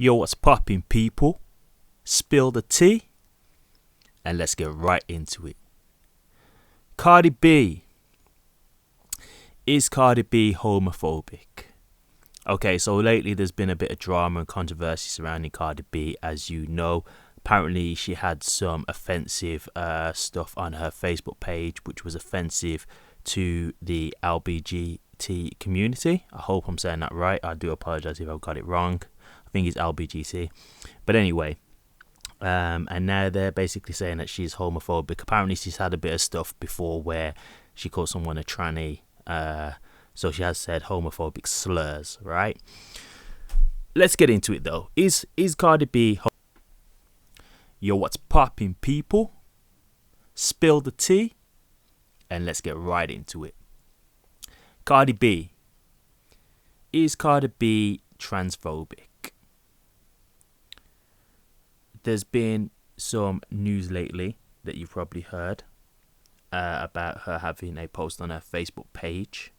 Yo, what's poppin', people? Spill the tea, and let's get right into it. Cardi B. Is Cardi B homophobic? Okay, so lately there's been a bit of drama and controversy surrounding Cardi B, as you know. Apparently she had some offensive stuff on her Facebook page, which was offensive to the LGBT community. I hope I'm saying that right. I do apologize if I've got it wrong. I think it's LBGT. But anyway, and now they're basically saying that she's homophobic. Apparently she's had a bit of stuff before where she called someone a tranny. So she has said homophobic slurs, right? Let's get into it though. Is Cardi B Yo, what's poppin', people? Spill the tea, and let's get right into it. Cardi B. Is Cardi B transphobic? There's been some news lately that you've probably heard about her having a post on her Facebook page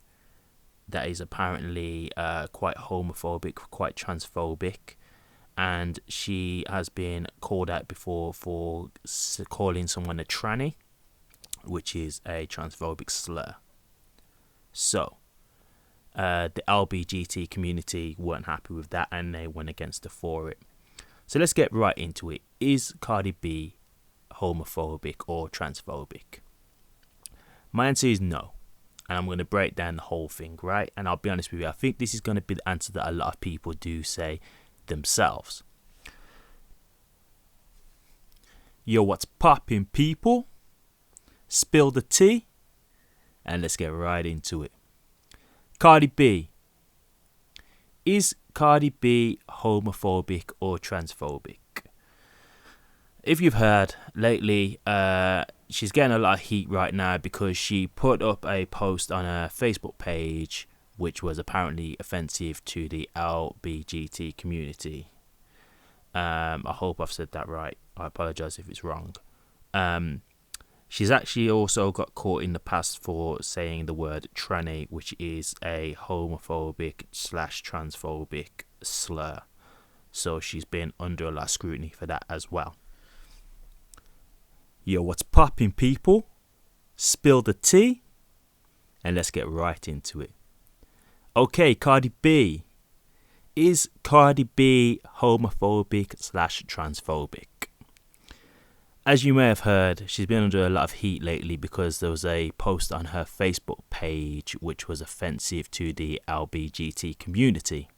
that is apparently quite homophobic, quite transphobic. And she has been called out before for calling someone a tranny, which is a transphobic slur. So, the LBGT community weren't happy with that and they went against her for it. So let's get right into it. Is Cardi B homophobic or transphobic? My answer is no. And I'm going to break down the whole thing, right? And I'll be honest with you, I think this is going to be the answer that a lot of people do say themselves. Yo, what's poppin', people? Spill the tea, and let's get right into it. Cardi B. Is Cardi B homophobic or transphobic? If you've heard lately, she's getting a lot of heat right now because she put up a post on her Facebook page which was apparently offensive to the LBGT community. I hope I've said that right. I apologize if it's wrong. She's actually also got caught in the past for saying the word tranny, which is a homophobic / transphobic slur. So she's been under a lot of scrutiny for that as well. Yo, what's poppin', people? Spill the tea, and let's get right into it. Okay, Cardi B. Is Cardi B homophobic / transphobic? As you may have heard, she's been under a lot of heat lately because there was a post on her Facebook page which was offensive to the LBGT community.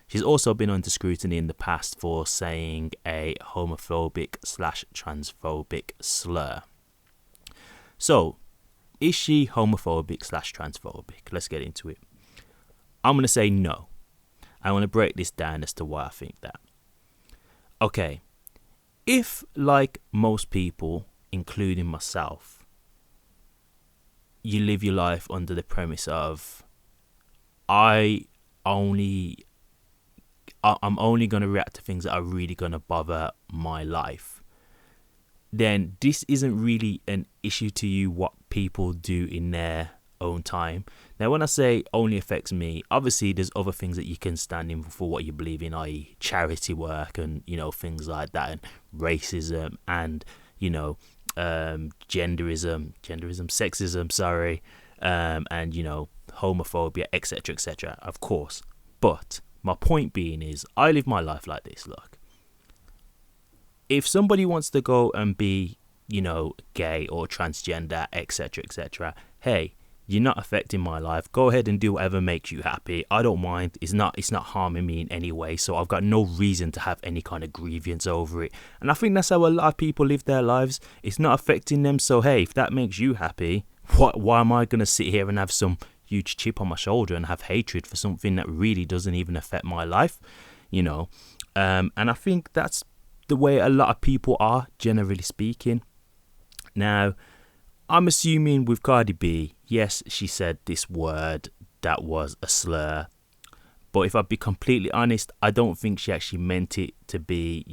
She's also been under scrutiny in the past for saying a homophobic / transphobic slur. So, is she homophobic / transphobic? Let's get into it. I'm going to say no. I want to break this down as to why I think that. Okay, if like most people, including myself, you live your life under the premise of I'm only going to react to things that are really going to bother my life, then this isn't really an issue to you what people do in their own time. Now, when I say only affects me, obviously there's other things that you can stand in for what you believe in, i.e. charity work and, things like that, and racism and, genderism, sexism, and, homophobia, etc., of course. But my point being is, I live my life like this, look. If somebody wants to go and be, gay or transgender, etc., hey, you're not affecting my life. Go ahead and do whatever makes you happy. I don't mind. It's not harming me in any way. So I've got no reason to have any kind of grievance over it. And I think that's how a lot of people live their lives. It's not affecting them. So hey, if that makes you happy, why am I going to sit here and have some huge chip on my shoulder and have hatred for something that really doesn't even affect my life? And I think that's the way a lot of people are, generally speaking. Now, I'm assuming with Cardi B, yes, she said this word that was a slur. But if I'd be completely honest, I don't think she actually meant it to be,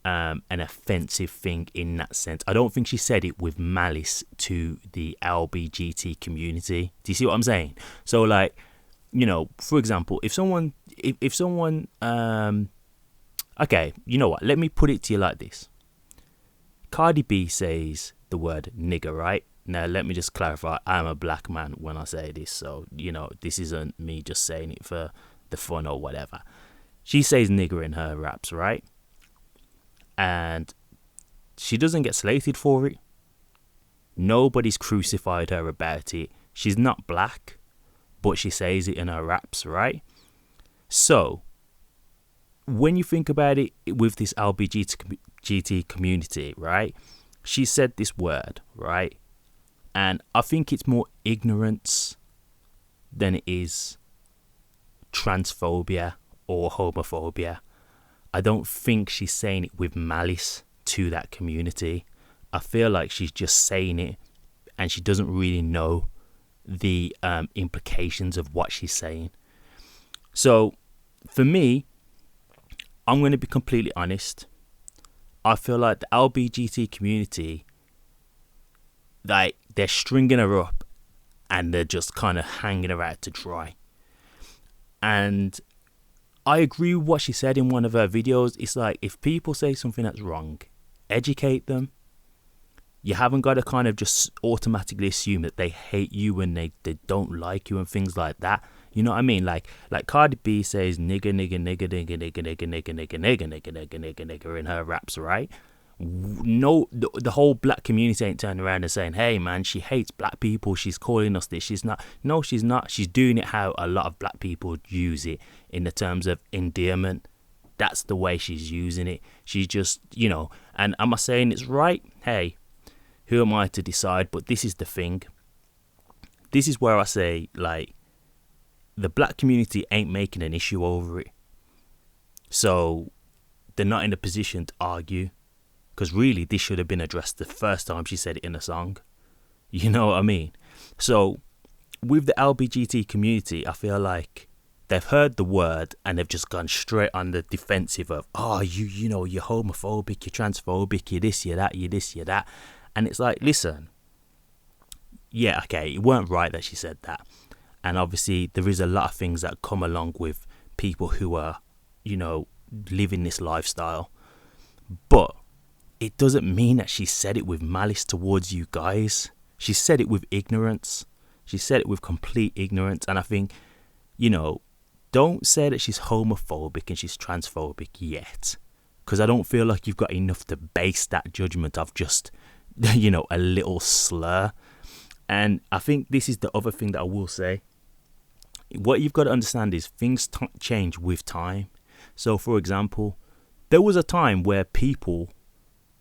an offensive thing in that sense. I don't think she said it with malice to the LBGT community. Do you see what I'm saying? So, for example, if someone Okay, you know what? Let me put it to you like this. Cardi B says the word nigger, right? Now, let me just clarify. I'm a black man when I say this. So, this isn't me just saying it for the fun or whatever. She says nigger in her raps, right? And she doesn't get slated for it. Nobody's crucified her about it. She's not black, but she says it in her raps, right? So, when you think about it with this LGBT community, right? She said this word, right? And I think it's more ignorance than it is transphobia or homophobia. I don't think she's saying it with malice to that community. I feel like she's just saying it and she doesn't really know the implications of what she's saying. So, for me, I'm going to be completely honest. I feel like the LGBT community, like, they're stringing her up and they're just kind of hanging her out to dry. And I agree with what she said in one of her videos. It's like, if people say something that's wrong, educate them. You haven't got to kind of just automatically assume that they hate you and they don't like you and things like that. You know what I mean? Like Cardi B says nigger, nigger, nigger, nigger, nigger, nigger, nigger, nigger, nigger, nigger, nigger, nigger, nigger in her raps, right? No, the whole black community ain't turning around and saying, hey man, she hates black people, she's calling us this. She's not. No, she's not. She's doing it how a lot of black people use it, in the terms of endearment. That's the way she's using it. She's just, and am I saying it's right? Hey, who am I to decide? But this is the thing. This is where I say, like, the black community ain't making an issue over it. So they're not in a position to argue. Because really, this should have been addressed the first time she said it in a song. You know what I mean? So with the LGBT community, I feel like they've heard the word and they've just gone straight on the defensive of, oh, you're homophobic, you're transphobic, you're this, you're that, you're this, you're that. And it's like, listen, yeah, okay, it weren't right that she said that. And obviously, there is a lot of things that come along with people who are, living this lifestyle. But it doesn't mean that she said it with malice towards you guys. She said it with ignorance. She said it with complete ignorance. And I think, don't say that she's homophobic and she's transphobic yet. Because I don't feel like you've got enough to base that judgment of just, a little slur. And I think this is the other thing that I will say. What you've got to understand is things change with time. So, for example, there was a time where people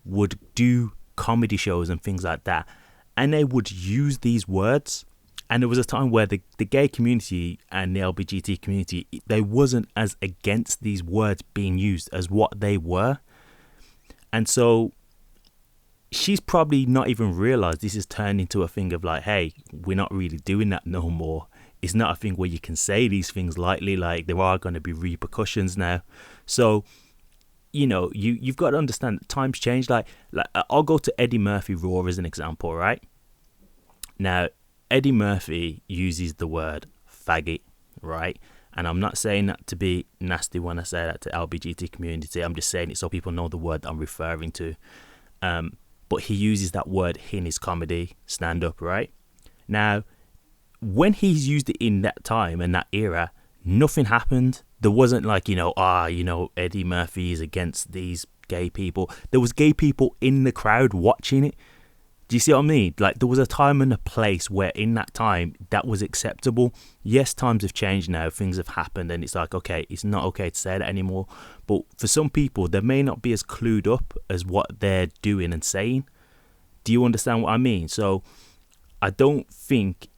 would do comedy shows and things like that, and they would use these words. And there was a time where the gay community and the LGBT community, they wasn't as against these words being used as what they were. And so she's probably not even realized this has turned into a thing of like, hey, we're not really doing that no more. It's not a thing where you can say these things lightly, like there are going to be repercussions now. So, you've got to understand that times change. Like I'll go to Eddie Murphy Raw as an example, right? Now, Eddie Murphy uses the word faggot, right? And I'm not saying that to be nasty when I say that to LGBT community. I'm just saying it so people know the word that I'm referring to. But he uses that word in his comedy stand-up, right? Now, when he's used it in that time and that era, nothing happened. There wasn't like, Eddie Murphy is against these gay people. There was gay people in the crowd watching it. Do you see what I mean? Like, there was a time and a place where in that time that was acceptable. Yes, times have changed now. Things have happened and it's like, okay, it's not okay to say that anymore. But for some people, they may not be as clued up as what they're doing and saying. Do you understand what I mean? So I don't think,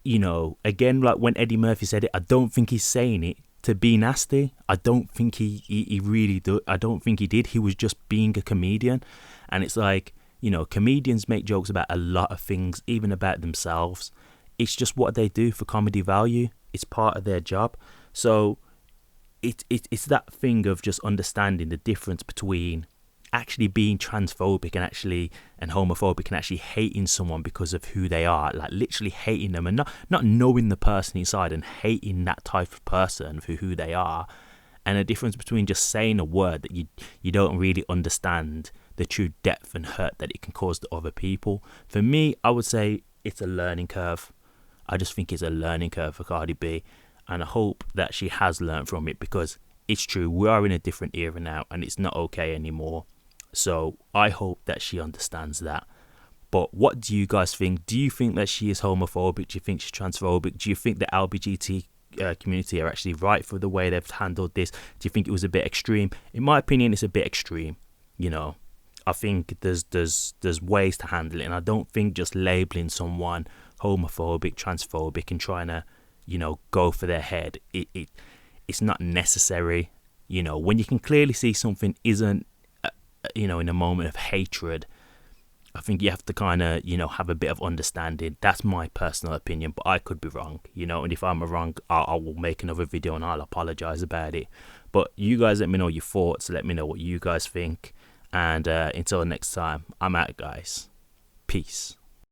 again, like when Eddie Murphy said it, I don't think he's saying it to be nasty. I don't think he really do. I don't think he did. He was just being a comedian. And it's like, comedians make jokes about a lot of things, even about themselves. It's just what they do for comedy value. It's part of their job. So it's that thing of just understanding the difference between actually being transphobic and homophobic and actually hating someone because of who they are, like literally hating them and not knowing the person inside and hating that type of person for who they are, and a difference between just saying a word that you don't really understand the true depth and hurt that it can cause to other people. For me, I would say it's a learning curve. I just think it's a learning curve for Cardi B, and I hope that she has learned from it, because it's true, we are in a different era now and it's not okay anymore. So I hope that she understands that. But what do you guys think? Do you think that she is homophobic? Do you think she's transphobic? Do you think the LGBT community are actually right for the way they've handled this? Do you think it was a bit extreme? In my opinion, it's a bit extreme. You know, I think there's ways to handle it, and I don't think just labeling someone homophobic, transphobic, and trying to, you know, go for their head, it's not necessary. You know, when you can clearly see something isn't, you know, in a moment of hatred, I think you have to kind of, you know, have a bit of understanding. That's my personal opinion, but I could be wrong, you know, and if I'm wrong, I will make another video and I'll apologize about it. But you guys let me know your thoughts, let me know what you guys think, and until next time, I'm out, guys. Peace.